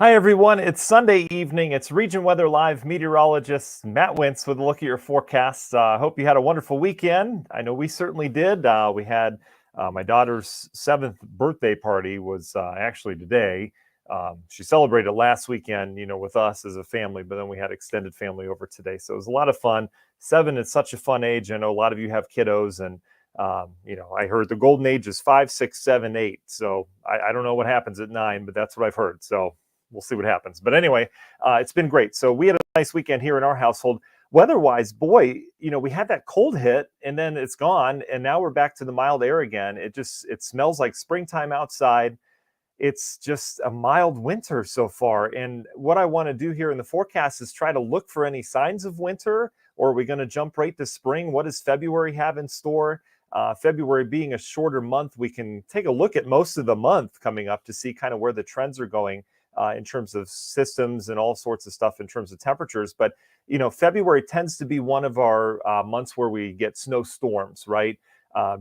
Hi, everyone. It's Sunday evening. It's Region Weather Live meteorologist Matt Wentz with a look at your forecasts. I hope you had a wonderful weekend. I know we certainly did. We had my daughter's seventh birthday party was actually today. She celebrated last weekend, with us as a family, but then we had extended family over today. So it was a lot of fun. Seven is such a fun age. I know a lot of you have kiddos, and I heard the golden age is 5, 6, 7, 8. So I don't know what happens at 9, but that's what I've heard. So we'll see what happens. But anyway, it's been great. So we had a nice weekend here in our household. Weather-wise, boy, we had that cold hit and then it's gone, and now we're back to the mild air again. It smells like springtime outside. It's just a mild winter so far. And what I want to do here in the forecast is try to look for any signs of winter, or are we going to jump right to spring? What does February have in store? February being a shorter month, we can take a look at most of the month coming up to see kind of where the trends are going in terms of systems and all sorts of stuff in terms of temperatures. But, February tends to be one of our months where we get snowstorms, right?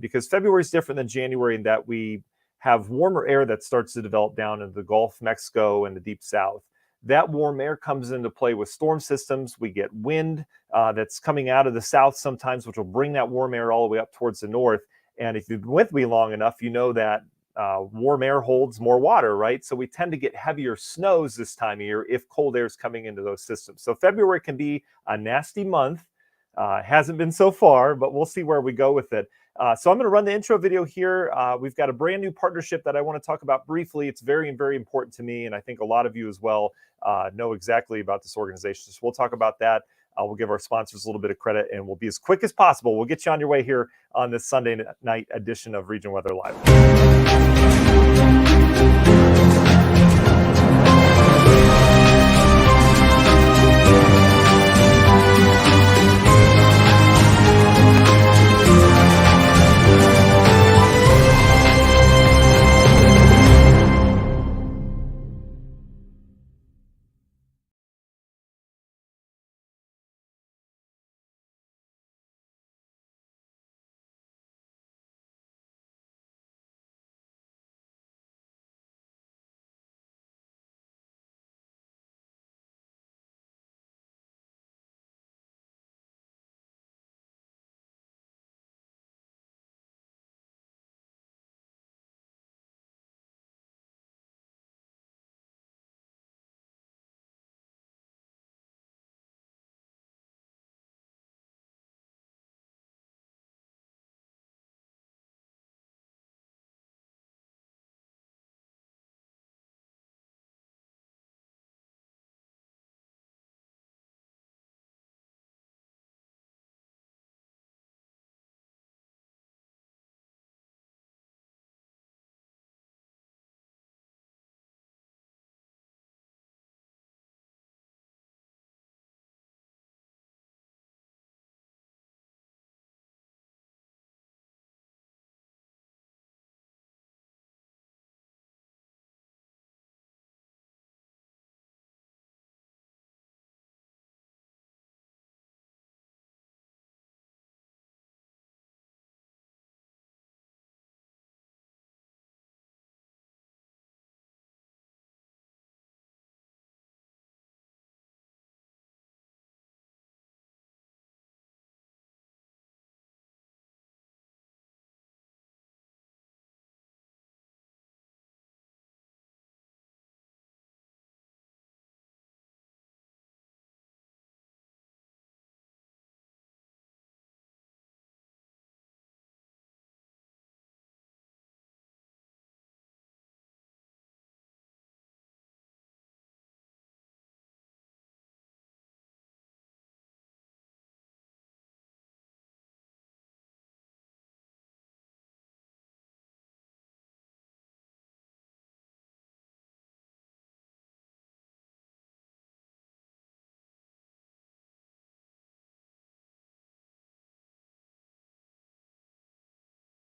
Because February is different than January in that we have warmer air that starts to develop down into the Gulf of Mexico and the deep south. That warm air comes into play with storm systems. We get wind that's coming out of the south sometimes, which will bring that warm air all the way up towards the north. And if you've been with me long enough, you know that warm air holds more water, right? So we tend to get heavier snows this time of year if cold air is coming into those systems. So February can be a nasty month. Hasn't been so far, but we'll see where we go with it. So I'm going to run the intro video here. We've got a brand new partnership that I want to talk about briefly. It's very, very important to me, and I think a lot of you as well know exactly about this organization. So we'll talk about that. We'll give our sponsors a little bit of credit, and we'll be as quick as possible. We'll get you on your way here on this Sunday night edition of Region Weather Live.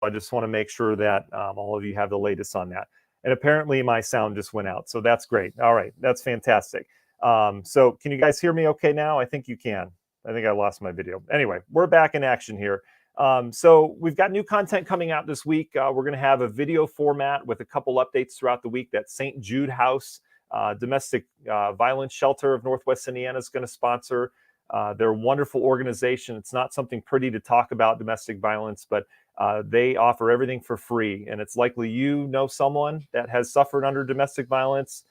I just want to make sure that all of you have the latest on that. And apparently my sound just went out. So that's great. All right. That's fantastic. So can you guys hear me okay now? I think you can. I think I lost my video. Anyway, we're back in action here. So we've got new content coming out this week. We're going to have a video format with a couple updates throughout the week. That St. Jude House Domestic Violence Shelter of Northwest Indiana is going to sponsor. They're a wonderful organization. It's not something pretty to talk about, domestic violence, but they offer everything for free. And it's likely you know someone that has suffered under domestic violence,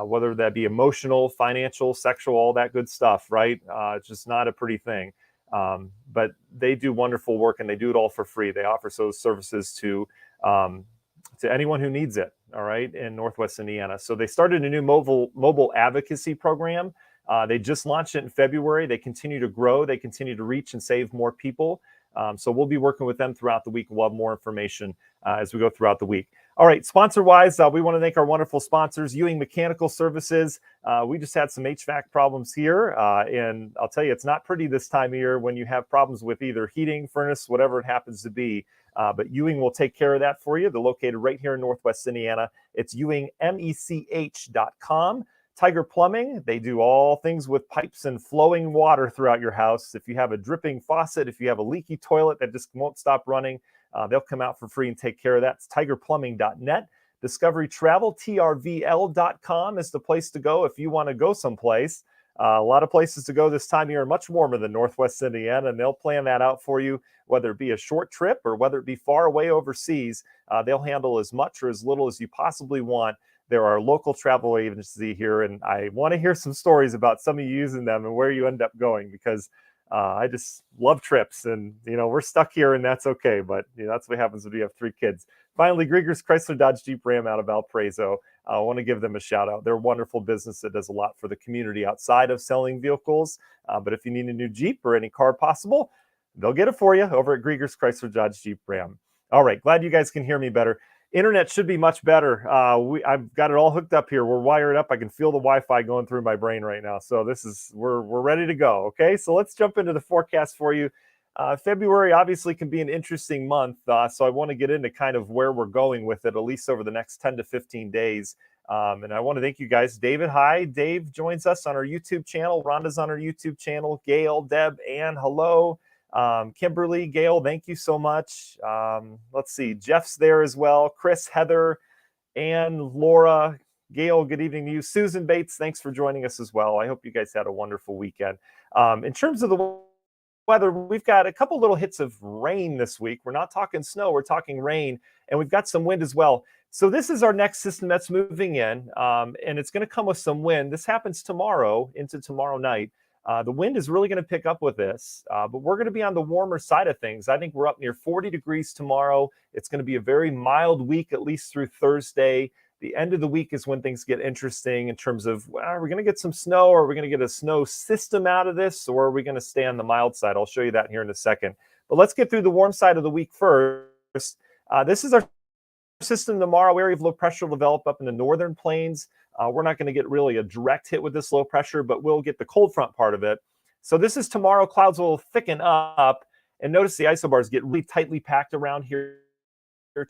whether that be emotional, financial, sexual, all that good stuff, right? It's just not a pretty thing. But they do wonderful work, and they do it all for free. They offer those services to anyone who needs it, all right, in Northwest Indiana. So they started a new mobile advocacy program. They just launched it in February. They continue to grow. They continue to reach and save more people. So we'll be working with them throughout the week. We'll have more information as we go throughout the week. All right, sponsor-wise, we want to thank our wonderful sponsors, Ewing Mechanical Services. We just had some HVAC problems here, and I'll tell you, it's not pretty this time of year when you have problems with either heating, furnace, whatever it happens to be. But Ewing will take care of that for you. They're located right here in Northwest Indiana. It's ewingmech.com. Tiger Plumbing, they do all things with pipes and flowing water throughout your house. If you have a dripping faucet, if you have a leaky toilet that just won't stop running, they'll come out for free and take care of that. It's tigerplumbing.net. Discovery Travel, trvl.com is the place to go if you want to go someplace. A lot of places to go this time of year are much warmer than Northwest Indiana, and they'll plan that out for you, whether it be a short trip or whether it be far away overseas. They'll handle as much or as little as you possibly want. They're our local travel agency here, and I want to hear some stories about some of you using them and where you end up going, because I just love trips, and we're stuck here, and that's okay. But that's what happens when you have 3 kids. Finally, Grieger's Chrysler Dodge Jeep Ram out of Valparaiso. I want to give them a shout out. They're a wonderful business that does a lot for the community outside of selling vehicles. But if you need a new Jeep or any car possible, they'll get it for you over at Grieger's Chrysler Dodge Jeep Ram. All right, glad you guys can hear me better. Internet should be much better. I've got it all hooked up here. We're wired up. I can feel the Wi-Fi going through my brain right now. So we're ready to go. Okay, so let's jump into the forecast for you. February obviously can be an interesting month, so I want to get into kind of where we're going with it, at least over the next 10 to 15 days. And I want to thank you guys. David, hi. Dave joins us on our YouTube channel. Rhonda's on our YouTube channel. Gail, Deb, Ann, hello. Kimberly, Gail, thank you so much. Let's see, Jeff's there as well. Chris, Heather, Ann, Laura, Gail, good evening to you. Susan Bates, thanks for joining us as well. I hope you guys had a wonderful weekend. In terms of the weather, we've got a couple little hits of rain this week. We're not talking snow, we're talking rain, and we've got some wind as well. So this is our next system that's moving in, and it's going to come with some wind. This happens tomorrow into tomorrow night. The wind is really going to pick up with this, but we're going to be on the warmer side of things. I think we're up near 40 degrees tomorrow. It's going to be a very mild week, at least through Thursday. The end of the week is when things get interesting in terms of, are we going to get some snow, or are we going to get a snow system out of this, or are we going to stay on the mild side? I'll show you that here in a second. But let's get through the warm side of the week first. This is our system tomorrow. Area of low pressure will develop up in the northern plains. We're not going to get really a direct hit with this low pressure, but we'll get the cold front part of it. So this is tomorrow. Clouds will thicken up, and notice the isobars get really tightly packed around here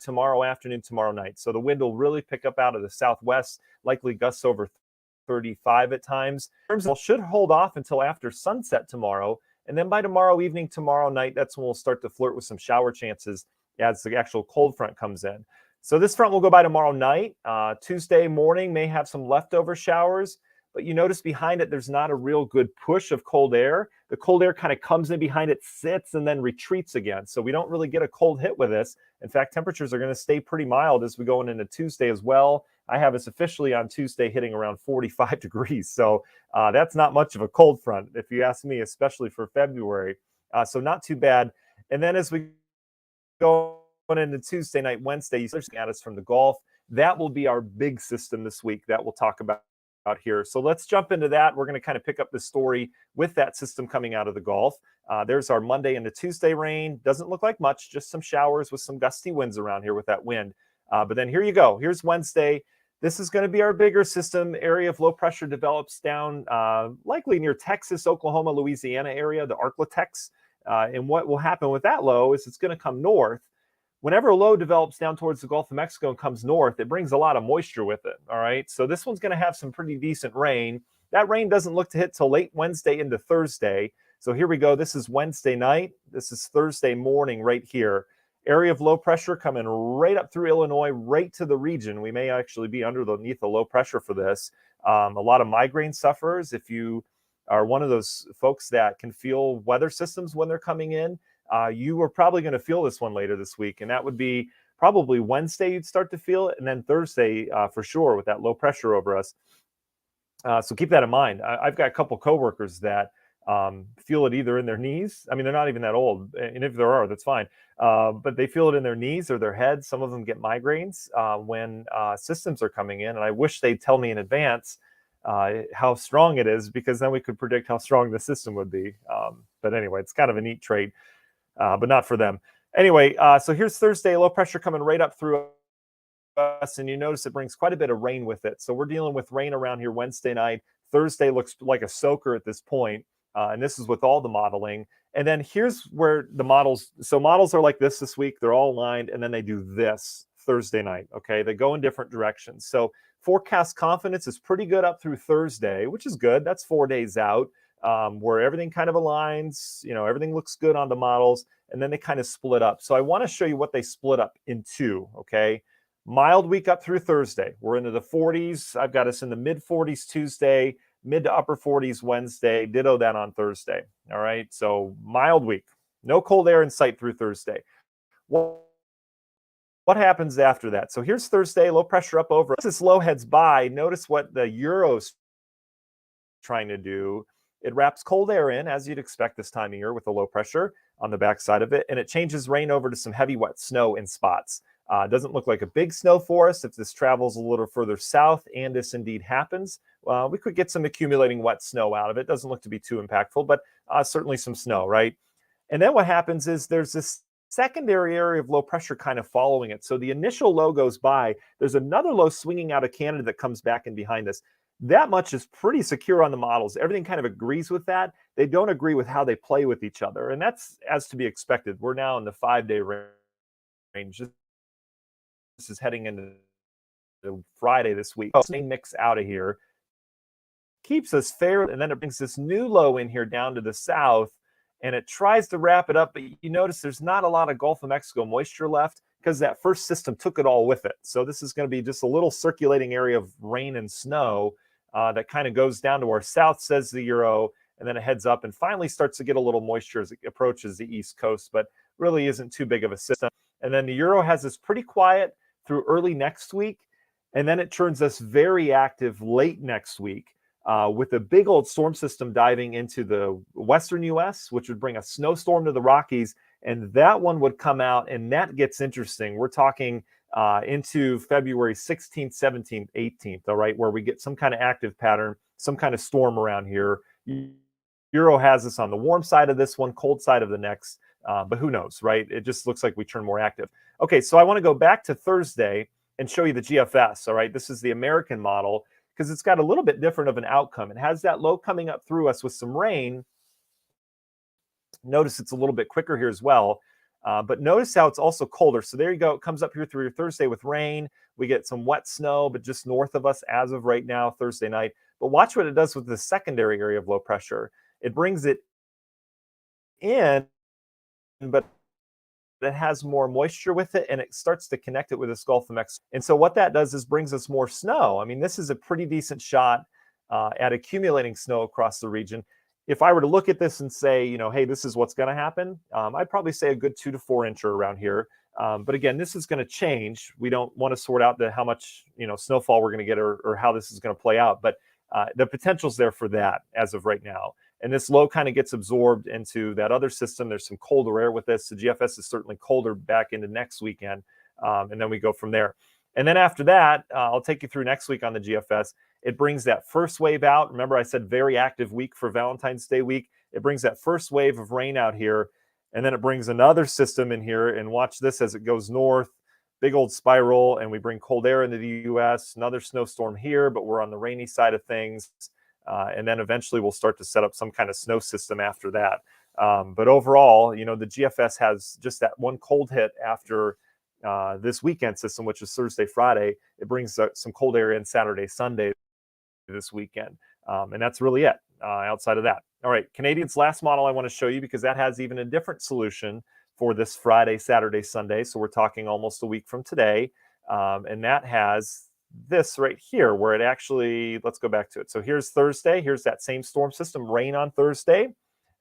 tomorrow afternoon, tomorrow night. So the wind will really pick up out of the southwest, likely gusts over 35 at times. It should hold off until after sunset tomorrow, and then by tomorrow evening, tomorrow night, that's when we'll start to flirt with some shower chances as the actual cold front comes in. So this front will go by tomorrow night. Tuesday morning may have some leftover showers, but you notice behind it, there's not a real good push of cold air. The cold air kind of comes in behind it, sits, and then retreats again. So we don't really get a cold hit with this. In fact, temperatures are going to stay pretty mild as we go into Tuesday as well. I have us officially on Tuesday hitting around 45 degrees. So that's not much of a cold front, if you ask me, especially for February. So not too bad. And then as we go into Tuesday night, Wednesday, you start at us from the Gulf. That will be our big system this week that we'll talk about here. So let's jump into that. We're going to kind of pick up the story with that system coming out of the Gulf. There's our Monday into Tuesday rain. Doesn't look like much, just some showers with some gusty winds around here with that wind. But then here you go. Here's Wednesday. This is going to be our bigger system. Area of low pressure develops down likely near Texas, Oklahoma, Louisiana area, the Arklatex. And what will happen with that low is it's going to come north. Whenever a low develops down towards the Gulf of Mexico and comes north, it brings a lot of moisture with it, all right? So this one's going to have some pretty decent rain. That rain doesn't look to hit till late Wednesday into Thursday. So here we go. This is Wednesday night. This is Thursday morning right here. Area of low pressure coming right up through Illinois, right to the region. We may actually be underneath the low pressure for this. A lot of migraine sufferers, if you are one of those folks that can feel weather systems when they're coming in, you are probably going to feel this one later this week. And that would be probably Wednesday you'd start to feel it, and then Thursday for sure with that low pressure over us. So keep that in mind. I've got a couple coworkers that feel it either in their knees. I mean, they're not even that old, and if there are, that's fine. But they feel it in their knees or their head. Some of them get migraines when systems are coming in, and I wish they'd tell me in advance how strong it is, because then we could predict how strong the system would be. But anyway, it's kind of a neat trait, but not for them. Anyway, so here's Thursday, low pressure coming right up through us, and you notice it brings quite a bit of rain with it. So we're dealing with rain around here Wednesday night. Thursday looks like a soaker at this point, and this is with all the modeling. And then here's where the models, so models are like this week, they're all aligned, and then they do this Thursday night, okay? They go in different directions. So forecast confidence is pretty good up through Thursday, which is good. That's 4 days out, where everything kind of aligns, everything looks good on the models, and then they kind of split up. So I want to show you what they split up into, okay? Mild week up through Thursday. We're into the 40s. I've got us in the mid 40s Tuesday, mid to upper 40s Wednesday. Ditto that on Thursday. All right. So mild week. No cold air in sight through Thursday. What happens after that? So here's Thursday, low pressure up over. As this low heads by, notice what the Euro's trying to do. It wraps cold air in, as you'd expect this time of year with the low pressure on the backside of it, and it changes rain over to some heavy wet snow in spots. Doesn't look like a big snow for us. If this travels a little further south, and this indeed happens, we could get some accumulating wet snow out of it. Doesn't look to be too impactful, but certainly some snow, right? And then what happens is there's this secondary area of low pressure kind of following it. So the initial low goes by. There's another low swinging out of Canada that comes back in behind this. That much is pretty secure on the models. Everything kind of agrees with that. They don't agree with how they play with each other, and that's as to be expected. We're now in the 5-day range. This is heading into Friday this week. Same mix out of here keeps us fair, and then it brings this new low in here down to the south, and it tries to wrap it up, but you notice there's not a lot of Gulf of Mexico moisture left because that first system took it all with it. So this is going to be just a little circulating area of rain and snow that kind of goes down to our south, says the Euro, and then it heads up and finally starts to get a little moisture as it approaches the East Coast, but really isn't too big of a system. And then the Euro has this pretty quiet through early next week, and then it turns us very active late next week with a big old storm system diving into the western U.S., which would bring a snowstorm to the Rockies, and that one would come out, and that gets interesting. We're talking into February 16th, 17th, 18th, all right, where we get some kind of active pattern, some kind of storm around here. Euro has us on the warm side of this one, cold side of the next, but who knows, right? It just looks like we turn more active. Okay, so I want to go back to Thursday and show you the GFS, all right? This is the American model because it's got a little bit different of an outcome. It has that low coming up through us with some rain. Notice it's a little bit quicker here as well, but notice how it's also colder. So there you go. It comes up here through your Thursday with rain. We get some wet snow, but just north of us as of right now, Thursday night. But watch what it does with the secondary area of low pressure. It brings it in, but it has more moisture with it, and it starts to connect it with this Gulf of Mexico. And so what that does is brings us more snow. I mean, this is a pretty decent shot at accumulating snow across the region. If I were to look at this and say, hey, this is what's going to happen, I'd probably say a good 2 to 4 incher around here. But again, this is going to change. We don't want to sort out how much snowfall we're going to get or how this is going to play out. But the potential's there for that as of right now. And this low kind of gets absorbed into that other system. There's some colder air with this. The GFS is certainly colder back into next weekend. And then we go from there. And then after that, I'll take you through next week on the GFS. It brings that first wave out. Remember, I said very active week for Valentine's Day week. It brings that first wave of rain out here. And then it brings another system in here. And watch this as it goes north. Big old spiral. And we bring cold air into the U.S. Another snowstorm here, but we're on the rainy side of things. And then eventually we'll start to set up some kind of snow system after that. But overall, the GFS has just that one cold hit after this weekend system, which is Thursday, Friday. It brings some cold air in Saturday, Sunday this weekend. And that's really it outside of that. All right, Canadian's last model I want to show you because that has even a different solution for this Friday, Saturday, Sunday. So we're talking almost a week from today. And that has this right here where it actually, let's go back to it. So here's Thursday. Here's that same storm system, rain on Thursday.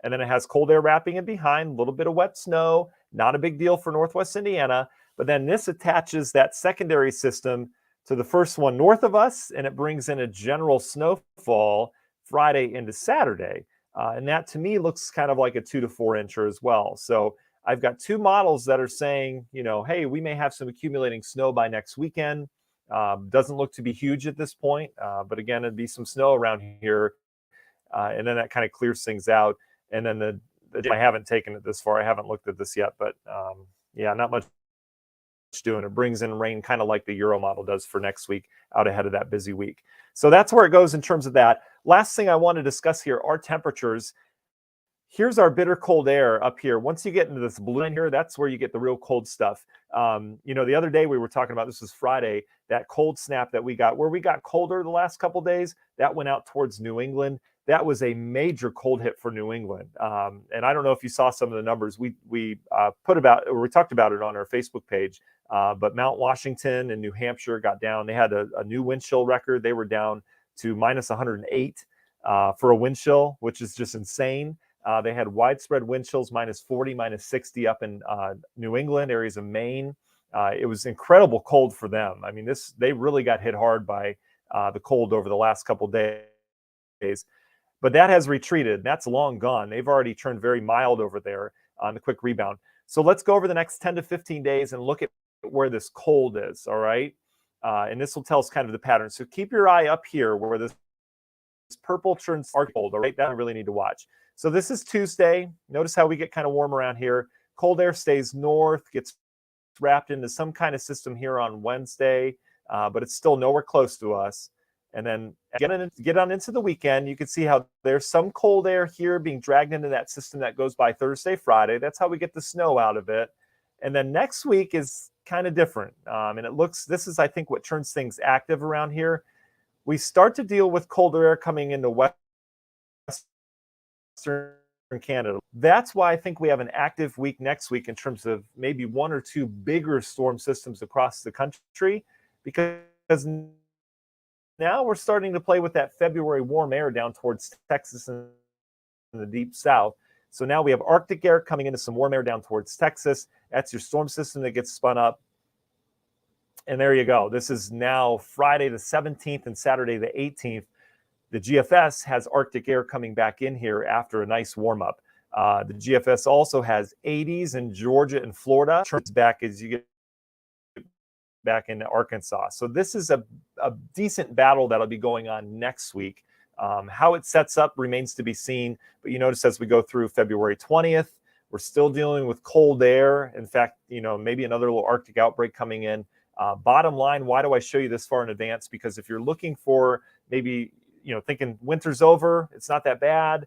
And then it has cold air wrapping in behind, a little bit of wet snow, not a big deal for Northwest Indiana. But then this attaches that secondary system to the first one north of us, and it brings in a general snowfall Friday into Saturday. And that to me looks kind of like a 2 to 4 incher as well. So I've got two models that are saying, hey, we may have some accumulating snow by next weekend. Doesn't look to be huge at this point, but again, it'd be some snow around here. And then that kind of clears things out. And then I haven't taken it this far. I haven't looked at this yet, but yeah, not much doing. It brings in rain kind of like the Euro model does for next week out ahead of that busy week. So that's where it goes in terms of that. Last thing I want to discuss here are temperatures. Here's our bitter cold air up here. Once you get into this blue in here, that's where you get the real cold stuff. The other day we were talking about, this was Friday, that cold snap that we got, where we got colder the last couple days, that went out towards New England. That was a major cold hit for New England. And I don't know if you saw some of the numbers. We talked about it on our Facebook page, but Mount Washington and New Hampshire got down. They had a new wind chill record. They were down to minus 108 for a wind chill, which is just insane. They had widespread wind chills, minus 40, minus 60 up in New England, areas of Maine. It was incredible cold for them. I mean, they really got hit hard by the cold over the last couple days. But that has retreated. That's long gone. They've already turned very mild over there on the quick rebound. So let's go over the next 10 to 15 days and look at where this cold is, all right? And this will tell us kind of the pattern. So keep your eye up here where this purple turns cold, all right? That I really need to watch. So this is Tuesday. Notice how we get kind of warm around here. Cold air stays north, gets wrapped into some kind of system here on Wednesday, but it's still nowhere close to us. And then get on into the weekend, you can see how there's some cold air here being dragged into that system that goes by Thursday, Friday. That's how we get the snow out of it. And then next week is kind of different. And this is, I think, what turns things active around here. We start to deal with colder air coming into Western Canada. That's why I think we have an active week next week in terms of maybe one or two bigger storm systems across the country, because now we're starting to play with that February warm air down towards Texas and the deep south. So now we have Arctic air coming into some warm air down towards Texas. That's your storm system that gets spun up. And there you go. This is now Friday the 17th and Saturday the 18th. The GFS has Arctic air coming back in here after a nice warm up. The GFS also has 80s in Georgia and Florida. Turns back as you get back into Arkansas. So this is a decent battle that'll be going on next week. How it sets up remains to be seen. But you notice as we go through February 20th, we're still dealing with cold air. In fact, maybe another little Arctic outbreak coming in. Bottom line, why do I show you this far in advance? Because if you're looking for maybe, thinking winter's over, it's not that bad,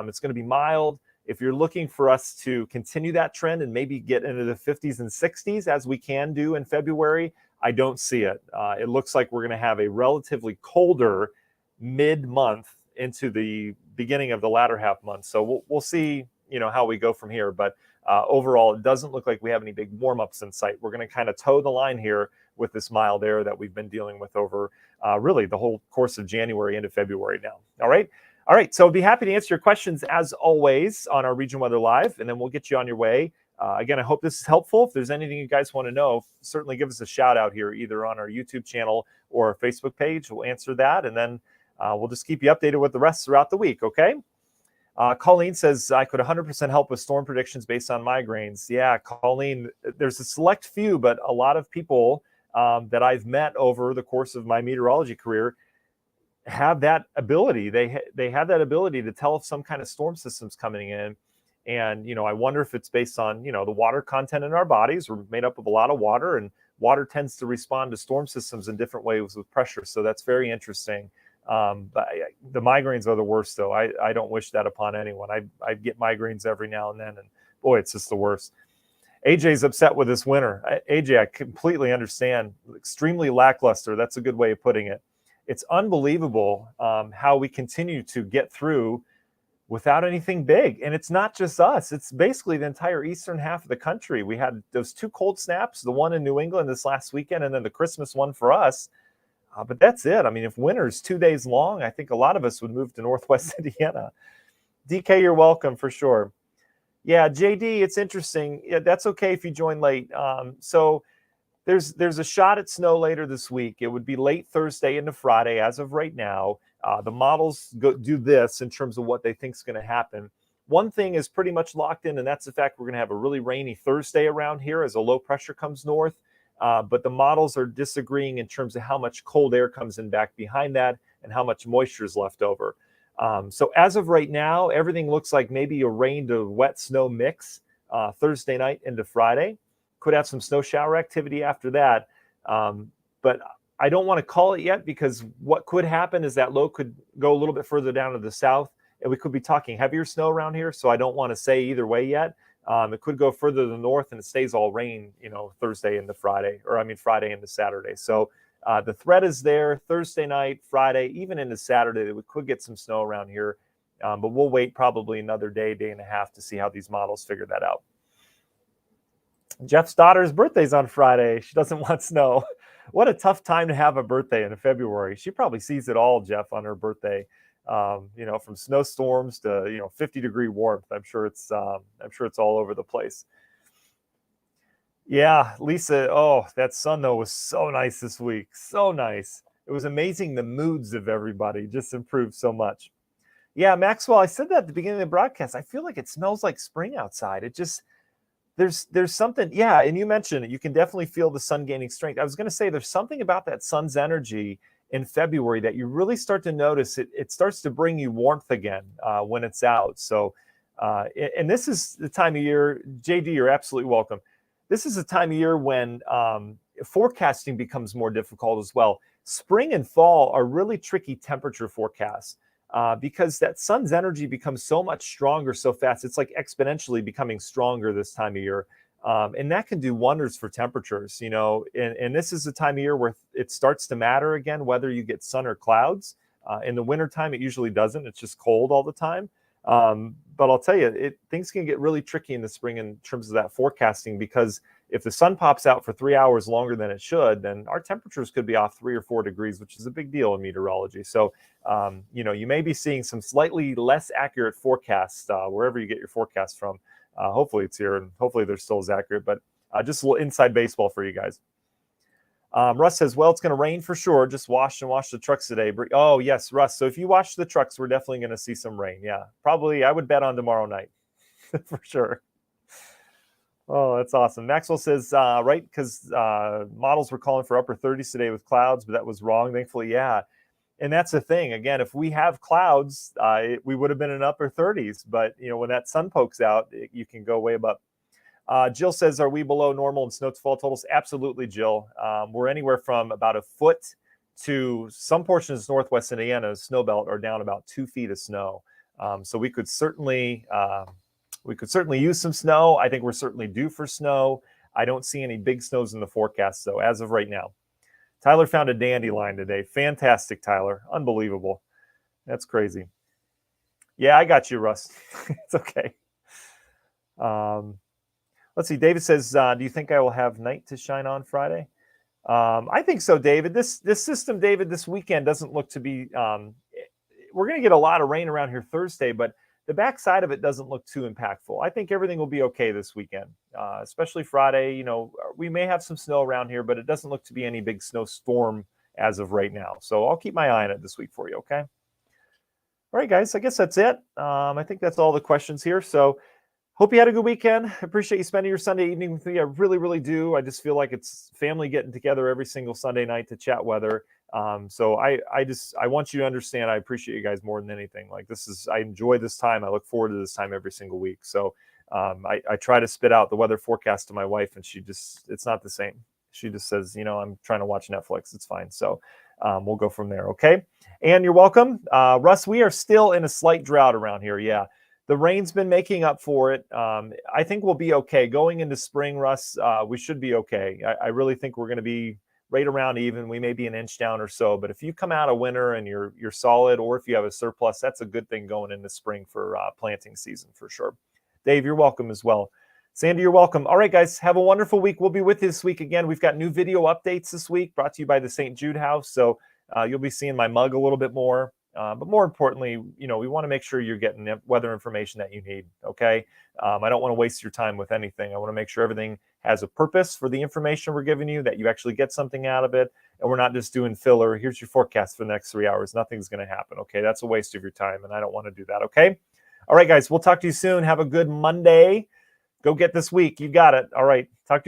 it's going to be mild. If you're looking for us to continue that trend and maybe get into the 50s and 60s as we can do in February, I don't see it. It looks like we're going to have a relatively colder mid-month into the beginning of the latter half month. So we'll see, how we go from here. But overall, it doesn't look like we have any big warm-ups in sight. We're going to kind of toe the line here with this mild air that we've been dealing with over really the whole course of January into February now. All right. So I'd be happy to answer your questions as always on our Region Weather Live, and then we'll get you on your way. Again, I hope this is helpful. If there's anything you guys want to know, certainly give us a shout out here, either on our YouTube channel or our Facebook page. We'll answer that, and then we'll just keep you updated with the rest throughout the week, okay? Colleen says, I could 100% help with storm predictions based on migraines. Yeah, Colleen, there's a select few, but a lot of people that I've met over the course of my meteorology career have that ability. They have that ability to tell if some kind of storm system's coming in. And, I wonder if it's based on, the water content in our bodies. We're made up of a lot of water, and water tends to respond to storm systems in different ways with pressure. So that's very interesting. But the migraines are the worst, though. I don't wish that upon anyone. I get migraines every now and then, and boy, it's just the worst. AJ's upset with this winter. AJ, I completely understand. Extremely lackluster. That's a good way of putting it. It's unbelievable how we continue to get through without anything big. And it's not just us. It's basically the entire eastern half of the country. We had those two cold snaps, the one in New England this last weekend, and then the Christmas one for us. But that's it. I mean, if winter's 2 days long, I think a lot of us would move to Northwest Indiana. DK, you're welcome for sure. Yeah, JD, it's interesting. Yeah, that's okay if you join late. So there's a shot at snow later this week. It would be late Thursday into Friday as of right now. The models do this in terms of what they think is going to happen. One thing is pretty much locked in, and that's the fact we're going to have a really rainy Thursday around here as a low pressure comes north. But the models are disagreeing in terms of how much cold air comes in back behind that and how much moisture is left over. So as of right now, everything looks like maybe a rain to wet snow mix Thursday night into Friday. Could have some snow shower activity after that. But I don't want to call it yet because what could happen is that low could go a little bit further down to the south and we could be talking heavier snow around here. So I don't want to say either way yet. It could go further to the north and it stays all rain, Thursday into Friday, Friday into Saturday. So the threat is there Thursday night, Friday, even into Saturday that we could get some snow around here. But we'll wait probably another day and a half to see how these models figure that out. Jeff's daughter's birthday's on Friday. She doesn't want snow. What a tough time to have a birthday in February. She probably sees it all, Jeff, on her birthday. From snowstorms to 50-degree warmth. I'm sure it's all over the place. Yeah, Lisa. Oh, that sun though was so nice this week. So nice. It was amazing. The moods of everybody just improved so much. Yeah, Maxwell. I said that at the beginning of the broadcast. I feel like it smells like spring outside. It just there's something. Yeah, and you mentioned it. You can definitely feel the sun gaining strength. I was going to say there's something about that sun's energy in February that you really start to notice. It starts to bring you warmth again when it's out. So, and this is the time of year, JD, you're absolutely welcome. This is the time of year when forecasting becomes more difficult as well. Spring and fall are really tricky temperature forecasts because that sun's energy becomes so much stronger so fast. It's like exponentially becoming stronger this time of year. And that can do wonders for temperatures, and this is the time of year where it starts to matter again, whether you get sun or clouds. In the wintertime, it usually doesn't. It's just cold all the time. But I'll tell you, things can get really tricky in the spring in terms of that forecasting, because if the sun pops out for 3 hours longer than it should, then our temperatures could be off 3 or 4 degrees, which is a big deal in meteorology. So, you may be seeing some slightly less accurate forecasts wherever you get your forecast from. Hopefully it's here, and hopefully they're still as accurate, but just a little inside baseball for you guys. Russ says, well, it's going to rain for sure. Just wash the trucks today. Oh, yes, Russ. So if you wash the trucks, we're definitely going to see some rain. Yeah, probably. I would bet on tomorrow night for sure. Oh, that's awesome. Maxwell says, right, because models were calling for upper 30s today with clouds, but that was wrong. Thankfully, yeah. And that's the thing. Again, if we have clouds, we would have been in upper 30s. But, when that sun pokes out, you can go way above. Jill says, are we below normal in snow to fall totals? Absolutely, Jill. We're anywhere from about a foot to some portions of Northwest Indiana, snow belt, are down about 2 feet of snow. So we could certainly use some snow. I think we're certainly due for snow. I don't see any big snows in the forecast, though, as of right now. Tyler found a dandelion today. Fantastic, Tyler. Unbelievable. That's crazy. Yeah, I got you, Russ. It's okay. Let's see. David says, do you think I will have night to shine on Friday? I think so, David. This system, David, this weekend doesn't look to be we're going to get a lot of rain around here Thursday, but the backside of it doesn't look too impactful. I think everything will be okay this weekend, especially Friday. We may have some snow around here, but it doesn't look to be any big snowstorm as of right now. So I'll keep my eye on it this week for you, okay? All right, guys, I guess that's it. I think that's all the questions here. So hope you had a good weekend. I appreciate you spending your Sunday evening with me. I really, really do. I just feel like it's family getting together every single Sunday night to chat weather. So I want you to understand, I appreciate you guys more than anything. Like, I enjoy this time. I look forward to this time every single week. So I try to spit out the weather forecast to my wife, and it's not the same. She just says, I'm trying to watch Netflix. It's fine. So we'll go from there. Okay. And you're welcome. Russ, we are still in a slight drought around here. Yeah. The rain's been making up for it. I think we'll be okay. Going into spring, Russ, we should be okay. I really think we're going to be right around even. We may be an inch down or so. But if you come out of winter and you're solid, or if you have a surplus, that's a good thing going into spring for planting season for sure. Dave, you're welcome as well. Sandy, you're welcome. All right, guys, have a wonderful week. We'll be with you this week again. We've got new video updates this week brought to you by the St. Jude House. So you'll be seeing my mug a little bit more. But more importantly, we want to make sure you're getting the weather information that you need, okay? I don't want to waste your time with anything. I want to make sure everything has a purpose for the information we're giving you, that you actually get something out of it, and we're not just doing filler. Here's your forecast for the next 3 hours. Nothing's going to happen, okay? That's a waste of your time, and I don't want to do that, okay? All right, guys, we'll talk to you soon. Have a good Monday. Go get this week. You got it. All right, talk to you